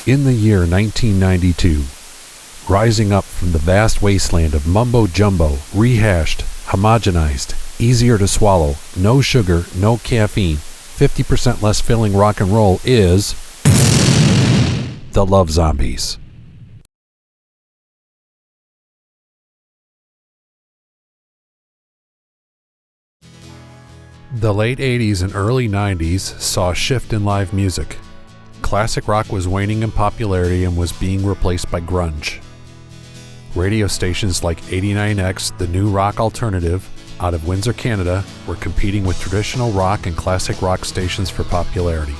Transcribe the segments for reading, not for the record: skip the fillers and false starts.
In the year 1992, rising up from the vast wasteland of mumbo-jumbo, rehashed, homogenized, easier to swallow, no sugar, no caffeine, 50% less filling rock and roll is the Love Zombies. The late 80s and early 90s saw a shift in live music. Classic rock was waning in popularity and was being replaced by grunge. Radio stations like 89X, the new rock alternative, out of Windsor, Canada, were competing with traditional rock and classic rock stations for popularity.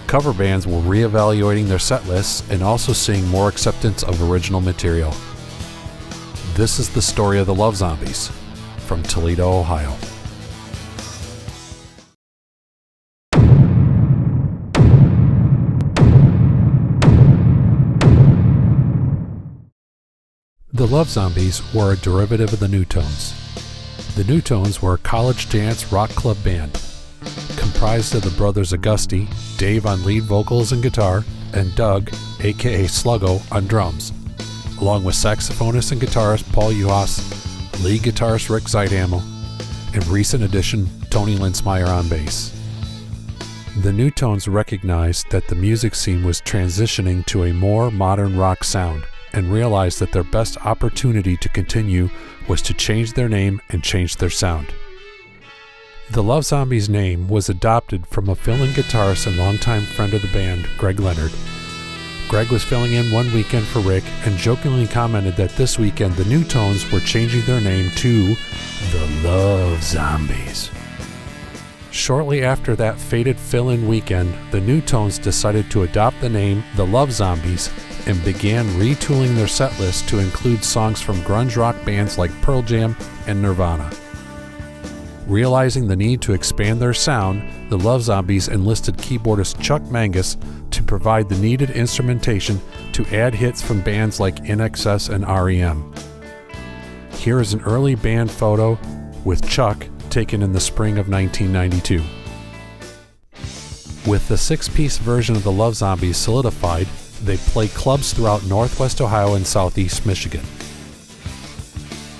Cover bands were reevaluating their set lists and also seeing more acceptance of original material. This is the story of the Love Zombies, from Toledo, Ohio. The Love Zombies were a derivative of the Newtones. The Newtones were a college dance rock club band, comprised of the brothers Augusti, Dave on lead vocals and guitar, and Doug, aka Sluggo, on drums, along with saxophonist and guitarist Paul Uhas, lead guitarist Rick Zeidhamel, and recent addition Tony Linsmeyer on bass. The Newtones recognized that the music scene was transitioning to a more modern rock sound, and realized that their best opportunity to continue was to change their name and change their sound. The Love Zombies name was adopted from a fill-in guitarist and longtime friend of the band, Greg Leonard. Greg was filling in one weekend for Rick and jokingly commented that this weekend the Newtones were changing their name to the Love Zombies. Shortly after that fated fill-in weekend, the Newtones decided to adopt the name the Love Zombies and began retooling their set list to include songs from grunge rock bands like Pearl Jam and Nirvana. Realizing the need to expand their sound, the Love Zombies enlisted keyboardist Chuck Mangus to provide the needed instrumentation to add hits from bands like INXS and REM. Here is an early band photo with Chuck taken in the spring of 1992. With the six-piece version of the Love Zombies solidified, they play clubs throughout Northwest Ohio and Southeast Michigan.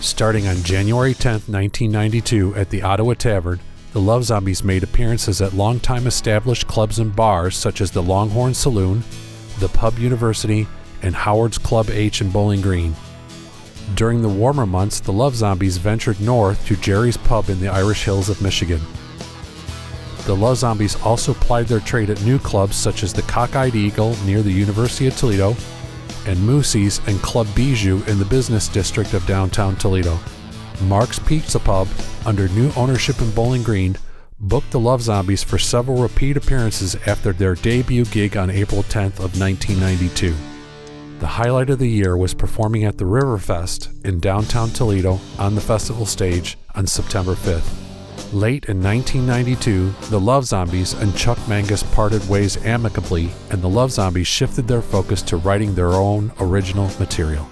Starting on January 10, 1992 at the Ottawa Tavern, the Love Zombies made appearances at longtime established clubs and bars such as the Longhorn Saloon, the Pub University, and Howard's Club H in Bowling Green. During the warmer months, the Love Zombies ventured north to Jerry's Pub in the Irish Hills of Michigan. The Love Zombies also plied their trade at new clubs such as the Cockeyed Eagle near the University of Toledo, and Moosey's and Club Bijou in the business district of downtown Toledo. Mark's Pizza Pub, under new ownership in Bowling Green, booked the Love Zombies for several repeat appearances after their debut gig on April 10th of 1992. The highlight of the year was performing at the Riverfest in downtown Toledo on the festival stage on September 5th. Late in 1992, the Love Zombies and Chuck Mangus parted ways amicably, and the Love Zombies shifted their focus to writing their own original material.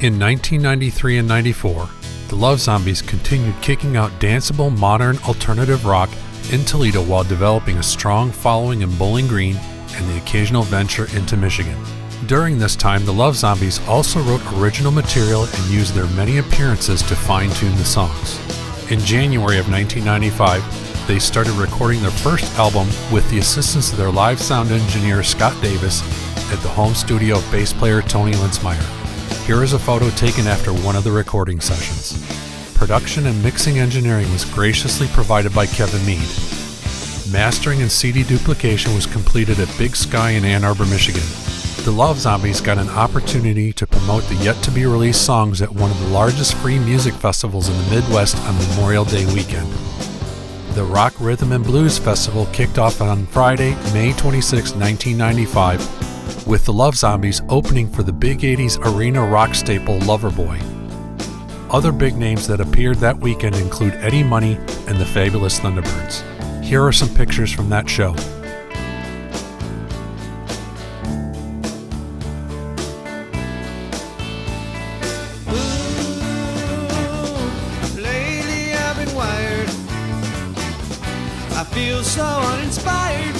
In 1993 and 94, the Love Zombies continued kicking out danceable modern alternative rock in Toledo while developing a strong following in Bowling Green and the occasional venture into Michigan. During this time, the Love Zombies also wrote original material and used their many appearances to fine-tune the songs. In January of 1995, they started recording their first album with the assistance of their live sound engineer Scott Davis at the home studio of bass player Tony Linsmeyer. Here is a photo taken after one of the recording sessions. Production and mixing engineering was graciously provided by Kevin Mead. Mastering and CD duplication was completed at Big Sky in Ann Arbor, Michigan. The Love Zombies got an opportunity to promote the yet-to-be-released songs at one of the largest free music festivals in the Midwest on Memorial Day weekend. The Rock, Rhythm, and Blues Festival kicked off on Friday, May 26, 1995, with the Love Zombies opening for the Big 80s arena rock staple Loverboy. Other big names that appeared that weekend include Eddie Money and the Fabulous Thunderbirds. Here are some pictures from that show. Ooh, feel so uninspired.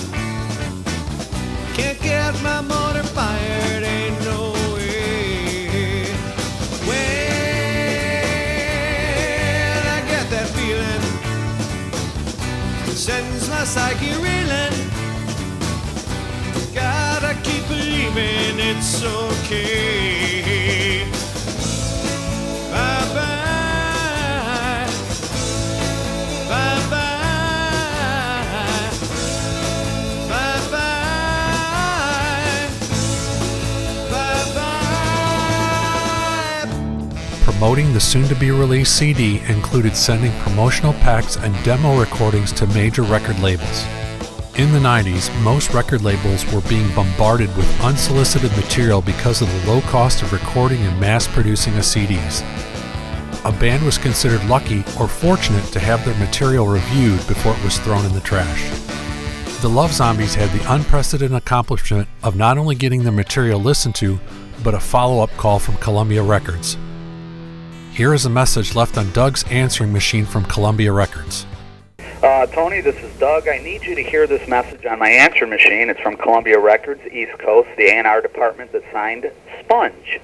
Can't get my motor fired, ain't no way. When I get that feeling, it sends my psyche reeling. Gotta keep believing it's okay. Bye-bye. Promoting the soon-to-be-released CD included sending promotional packs and demo recordings to major record labels. In the 90s, most record labels were being bombarded with unsolicited material because of the low cost of recording and mass-producing of CDs. A band was considered lucky or fortunate to have their material reviewed before it was thrown in the trash. The Love Zombies had the unprecedented accomplishment of not only getting their material listened to, but a follow-up call from Columbia Records. Here is a message left on Doug's answering machine from Columbia Records. Tony, this is Doug. I need you to hear this message on my answering machine. It's from Columbia Records, East Coast, the A&R department that signed Sponge.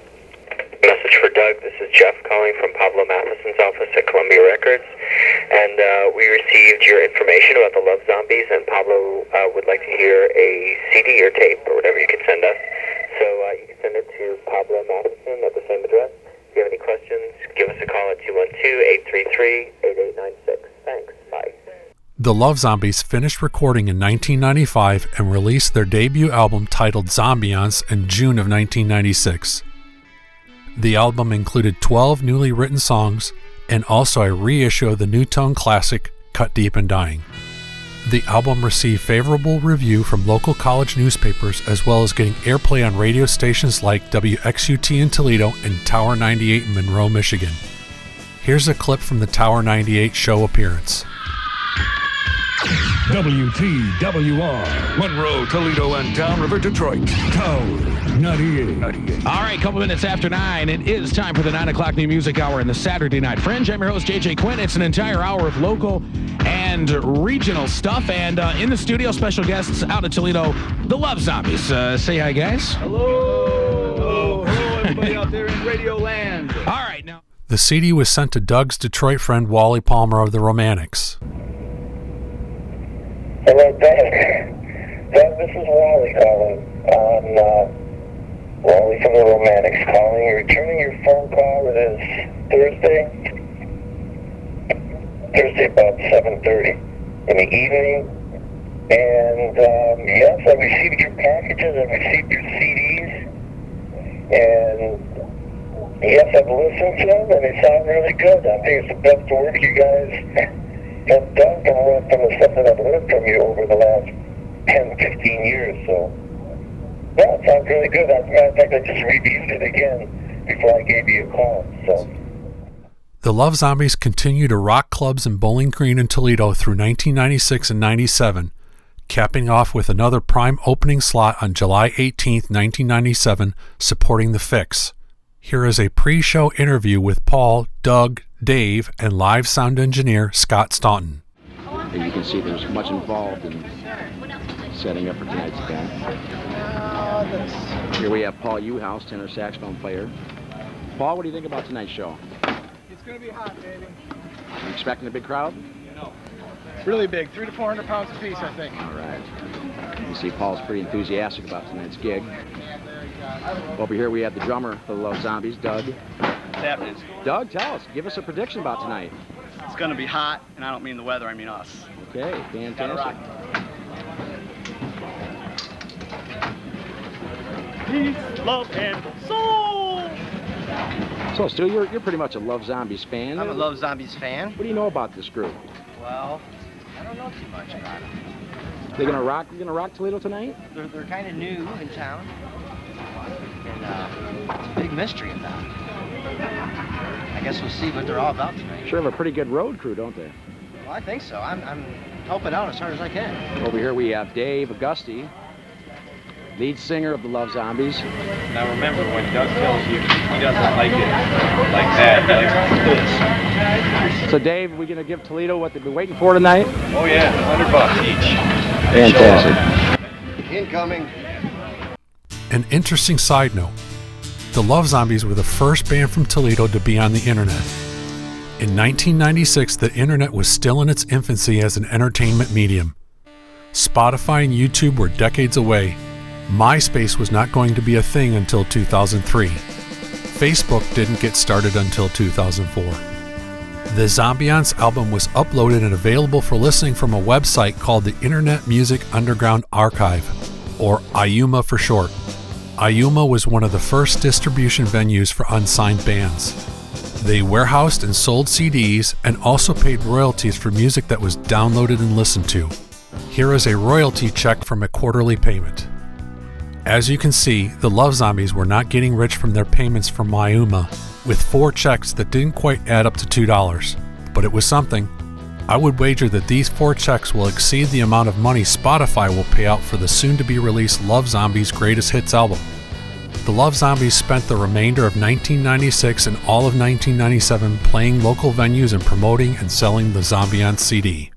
Message for Doug. This is Jeff calling from Pablo Matheson's office at Columbia Records. And we received your information about the Love Zombies, and Pablo would like to hear a CD or tape or whatever you could send us. So you can send it to Pablo Matheson at the same address. If you have any questions, give us a call at 212-833-8896. Thanks. Bye. The Love Zombies finished recording in 1995 and released their debut album titled Zombiance in June of 1996. The album included 12 newly written songs and also a reissue of the New Tone classic Cut Deep and Dying. The album received favorable review from local college newspapers as well as getting airplay on radio stations like WXUT in Toledo and Tower 98 in Monroe, Michigan. Here's a clip from the Tower 98 show appearance. WTWR, Monroe, Toledo, and Downriver, Detroit. Tower 98. All right, couple minutes after 9. It is time for the 9 o'clock New Music Hour in the Saturday Night Fringe. I'm your host, JJ Quinn. It's an entire hour of local and regional stuff. And in the studio, special guests out of Toledo, the Love Zombies. Say hi, guys. Hello. Hello, everybody out there in Radio Land. All right, now. The CD was sent to Doug's Detroit friend Wally Palmer of the Romantics. Hello, Doug. Doug, this is Wally calling. Wally from the Romantics calling. Returning your phone call. It is Thursday about 7:30 in the evening. And yes, I received your packages. I received your CDs. And yes, I've listened to them, and they sound really good. I think it's the best work you guys have done from the stuff that I've learned from you over the last 10, 15 years. So, yeah, it sounds really good. As a matter of fact, I just reviewed it again before I gave you a call. So. The Love Zombies continued to rock clubs in Bowling Green and Toledo through 1996 and 97, capping off with another prime opening slot on July 18, 1997, supporting The Fix. Here is a pre-show interview with Paul, Doug, Dave, and live sound engineer Scott Staunton. As you can see, there's much involved in setting up for tonight's event. Here we have Paul Uhouse, tenor saxophone player. Paul, what do you think about tonight's show? It's going to be hot, baby. Are you expecting a big crowd? No. Really big, 300 to 400 pounds apiece, I think. All right. You see Paul's pretty enthusiastic about tonight's gig. Over here we have the drummer for the Love Zombies, Doug. What's happening? Doug, tell us. Give us a prediction about tonight. It's going to be hot, and I don't mean the weather, I mean us. Okay, fantastic. Peace, love, and soul! So, Stu, you're pretty much a Love Zombies fan. I'm a Love Zombies fan. What do you know about this group? Well, I don't know too much about them. They're gonna rock Toledo tonight? They're kind of new in town. And it's a big mystery about it. I guess we'll see what they're all about tonight. Sure have a pretty good road crew, don't they? Well, I think so. I'm helping out as hard as I can. Over here we have Dave Augusti, lead singer of the Love Zombies. Now remember, when Doug tells you he doesn't like it like that, he likes it like this. So Dave, we going to give Toledo what they've been waiting for tonight? Oh yeah, $100 each. Fantastic. Incoming. An interesting side note, the Love Zombies were the first band from Toledo to be on the internet. In 1996, the internet was still in its infancy as an entertainment medium. Spotify and YouTube were decades away. MySpace was not going to be a thing until 2003. Facebook didn't get started until 2004. The Zombiance album was uploaded and available for listening from a website called the Internet Music Underground Archive, or IUMA for short. IUMA was one of the first distribution venues for unsigned bands. They warehoused and sold CDs and also paid royalties for music that was downloaded and listened to. Here is a royalty check from a quarterly payment. As you can see, the Love Zombies were not getting rich from their payments from IUMA, with 4 checks that didn't quite add up to $2. But it was something. I would wager that these 4 checks will exceed the amount of money Spotify will pay out for the soon-to-be-released Love Zombies Greatest Hits album. The Love Zombies spent the remainder of 1996 and all of 1997 playing local venues and promoting and selling the Zombiance CD.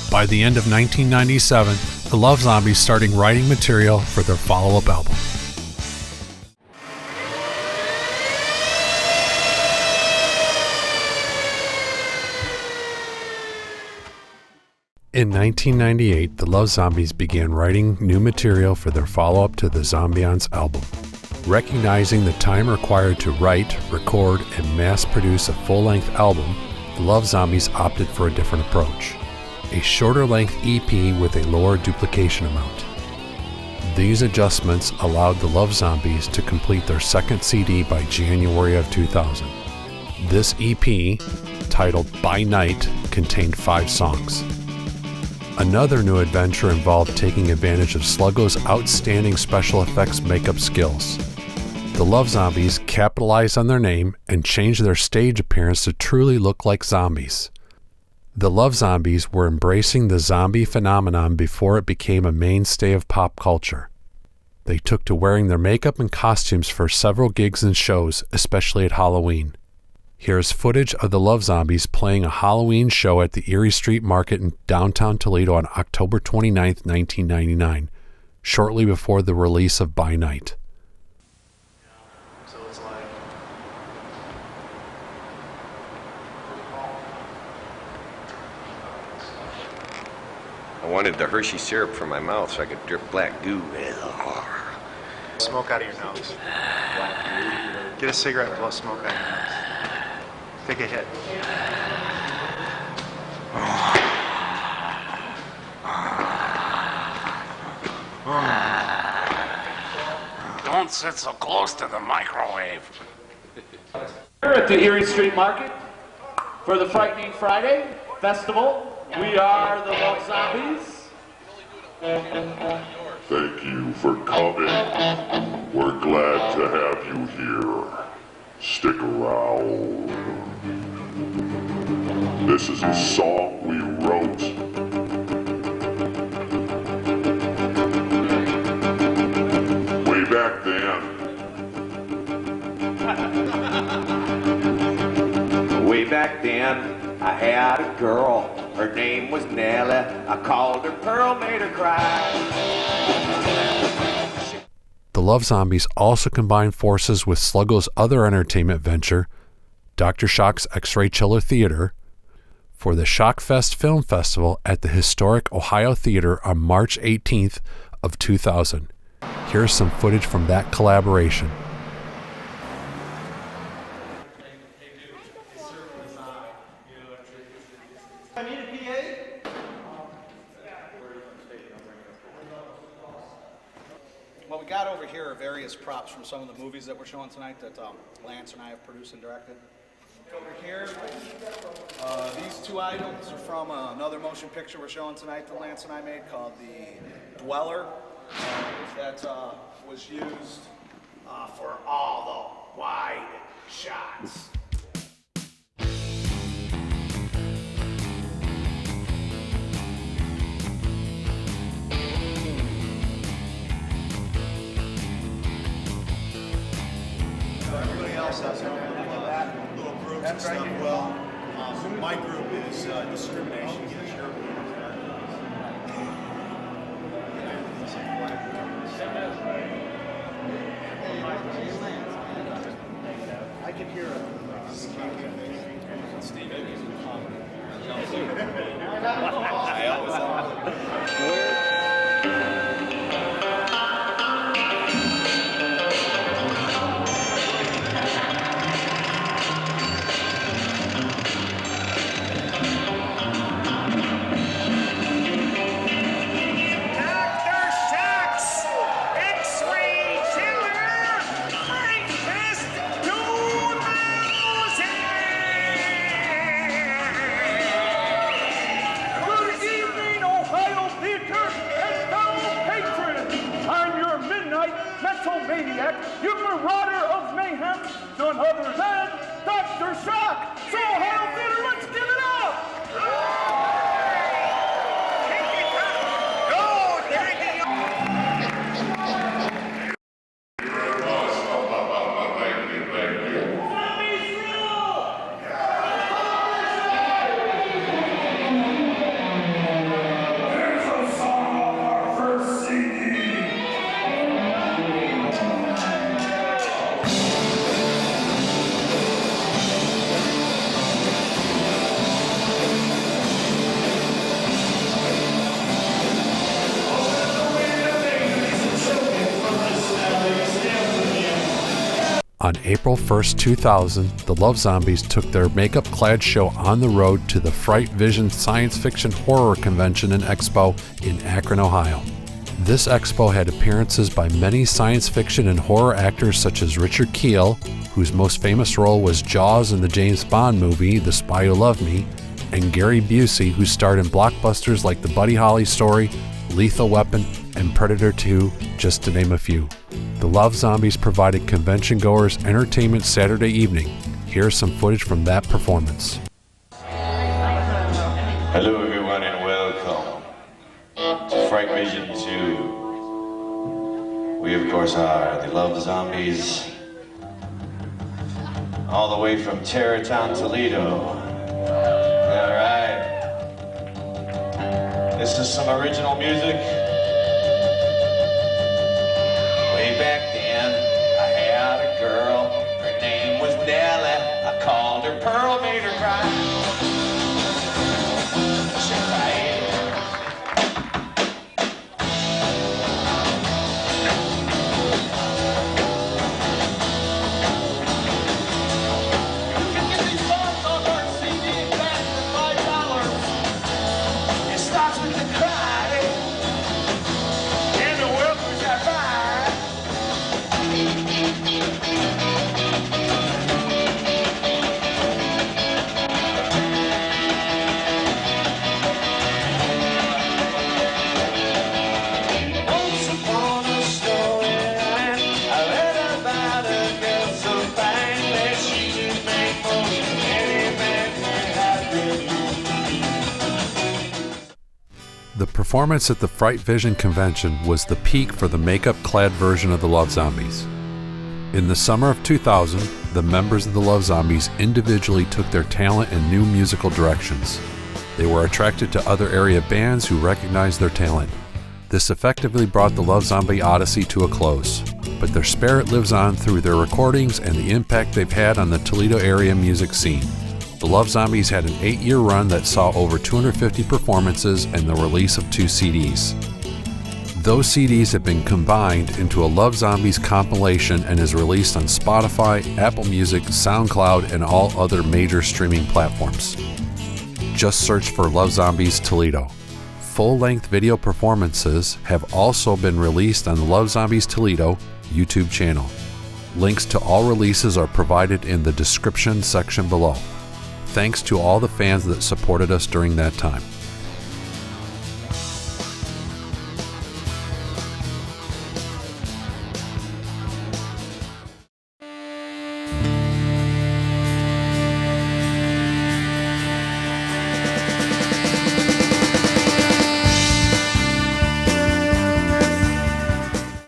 By the end of 1997, the Love Zombies started writing material for their follow-up album. In 1998, the Love Zombies began writing new material for their follow-up to the Zombiance album. Recognizing the time required to write, record, and mass-produce a full-length album, the Love Zombies opted for a different approach. A shorter-length EP with a lower duplication amount. These adjustments allowed the Love Zombies to complete their second CD by January of 2000. This EP, titled By Night, contained 5 songs. Another new adventure involved taking advantage of Sluggo's outstanding special effects makeup skills. The Love Zombies capitalized on their name and changed their stage appearance to truly look like zombies. The Love Zombies were embracing the zombie phenomenon before it became a mainstay of pop culture. They took to wearing their makeup and costumes for several gigs and shows, especially at Halloween. Here's footage of the Love Zombies playing a Halloween show at the Erie Street Market in downtown Toledo on October 29, 1999, shortly before the release of By Night. I wanted the Hershey syrup for my mouth so I could drip black goo. Smoke out of your nose. Get a cigarette and blow smoke out of your nose. Take a hit. Don't sit so close to the microwave. Here at the Erie Street Market for the Frightening Friday Festival, we are the Love Zombies. Thank you for coming. We're glad to have you here. Stick around. This is a song we wrote. Way back then. Way back then, I had a girl. Her name was Nellie. I called her Pearl, made her cry. The Love Zombies also combined forces with Sluggo's other entertainment venture, Dr. Shock's X-Ray Chiller Theater, for the Shockfest Film Festival at the historic Ohio Theater on March 18th of 2000. Here's some footage from that collaboration. What we got over here are various props from some of the movies that we're showing tonight that Lance and I have produced and directed. Over here, these 2 items are from another motion picture we're showing tonight that Lance and I made called The Dweller. That was used for all the wide shots. Everybody else has little groups and stuff. Well, My group is discrimination. I can hear Steve. I always maniac, you marauder of mayhem, none other than Dr. Shock. So, Hail Theater, let's give it up! On April 1st, 2000, the Love Zombies took their makeup-clad show on the road to the Fright Vision Science Fiction Horror Convention and Expo in Akron, Ohio. This expo had appearances by many science fiction and horror actors such as Richard Kiel, whose most famous role was Jaws in the James Bond movie The Spy Who Loved Me, and Gary Busey, who starred in blockbusters like The Buddy Holly Story, Lethal Weapon, and Predator 2, just to name a few. The Love Zombies provided convention-goers entertainment Saturday evening. Here's some footage from that performance. Hello everyone and welcome to Fright Vision 2. We of course are the Love Zombies, all the way from Terror Town, Toledo. Alright. This is some original music. Way back then, I had a girl, her name was Nellie. I called her Pearl, made her cry. She cried. You can get these songs on our CD back for $5. It starts with the cry, and the world was at fire. Once upon a storyline, I read about a girl so fine that she could make most any man happy. The performance at the Fright Vision convention was the peak for the makeup-clad version of the Love Zombies. In the summer of 2000, the members of the Love Zombies individually took their talent in new musical directions. They were attracted to other area bands who recognized their talent. This effectively brought the Love Zombie Odyssey to a close, but their spirit lives on through their recordings and the impact they've had on the Toledo area music scene. The Love Zombies had an 8-year run that saw over 250 performances and the release of 2 CDs. Those CDs have been combined into a Love Zombies compilation and is released on Spotify, Apple Music, SoundCloud, and all other major streaming platforms. Just search for Love Zombies Toledo. Full-length video performances have also been released on the Love Zombies Toledo YouTube channel. Links to all releases are provided in the description section below. Thanks to all the fans that supported us during that time.